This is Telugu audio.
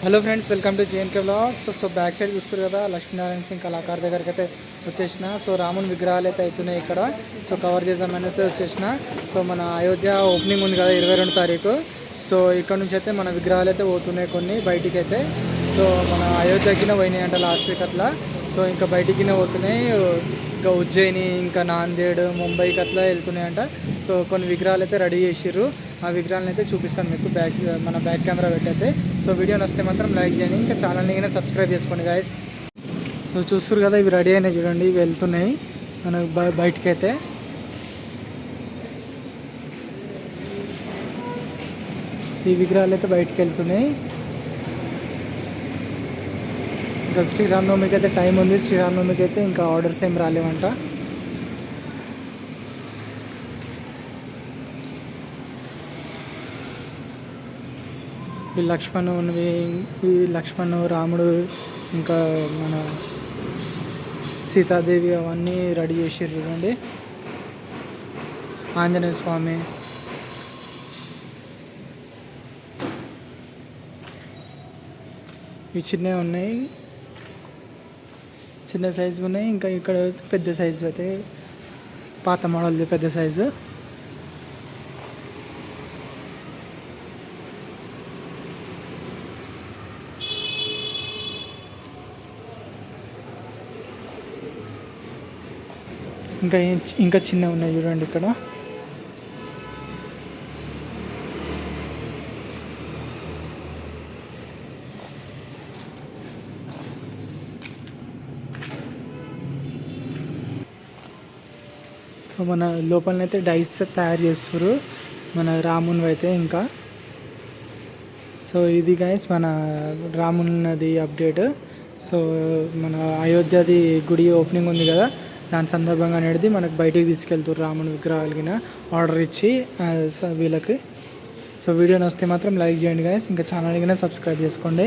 Hello friends, welcome to J&K vlogs. So back side చూస్తారు కదా, లక్ష్మీనారాయణ సింగ్ కళాకారు దగ్గరికి అయితే వచ్చేసిన. సో రాముని విగ్రహాలు అయితే అవుతున్నాయి ఇక్కడ. సో కవర్ చేద్దామని అయితే వచ్చేసిన. సో మన అయోధ్య ఓపెనింగ్ ఉంది కదా 22 తారీఖు. సో ఇక్కడ నుంచి అయితే మన విగ్రహాలు అయితే పోతున్నాయి కొన్ని బయటికి అయితే. సో మన అయోధ్యకినే పోయినాయి అంట లాస్ట్ వీక్ అట్లా. సో ఇంకా బయటికినే పోతున్నాయి. ఇంకా ఉజ్జయిని, ఇంకా నాందేడ్, ముంబైకి అట్లా వెళ్తున్నాయంట. సో కొన్ని విగ్రహాలు అయితే రెడీ చేసిర్రు. ఆ విగ్రహాలను అయితే చూపిస్తాను మీకు మన బ్యాక్ కెమెరా పెట్టయితే. సో వీడియో నచ్చితే మాత్రం లైక్ చేయండి, ఇంకా ఛానల్ని కూడా సబ్స్క్రైబ్ చేసుకోండి గాయస్. నువ్వు చూస్తారు కదా, ఇవి రెడీ అయినాయి చూడండి, ఇవి వెళ్తున్నాయి మనకు బయటికి అయితే. ఈ విగ్రహాలు అయితే బయటికి వెళ్తున్నాయి. ఇంకా శ్రీరామనవమికి అయితే టైం ఉంది. శ్రీరామనవమికి అయితే ఇంకా ఆర్డర్స్ ఏం రాలేవంట. ఈ లక్ష్మణు, రాముడు, ఇంకా మన సీతాదేవి అవన్నీ రెడీ చేసారు చూడండి. ఆంజనేయ స్వామి, ఇవి చిన్నవి ఉన్నాయి, చిన్న సైజు ఉన్నాయి. ఇంకా ఇక్కడ పెద్ద సైజు అయితే పాత మోడల్ది పెద్ద సైజు. ఇంకా చిన్నవి ఉన్నాయి చూడండి ఇక్కడ. సో మన లోపలనైతే డైస్ తయారు చేస్తారు మన రాముని అయితే ఇంకా. సో ఇది గైస్ మన రామునిది అప్డేట్. సో మన అయోధ్యది గుడి ఓపెనింగ్ ఉంది కదా, దాని సందర్భంగా అనేది మనకు బయటికి తీసుకెళ్తారు రాముని విగ్రహాలకి ఆర్డర్ ఇచ్చి వీళ్ళకి. సో వీడియో నచ్చితే మాత్రం లైక్ చేయండి గైస్, ఇంకా ఛానల్కి సబ్స్క్రైబ్ చేసుకోండి.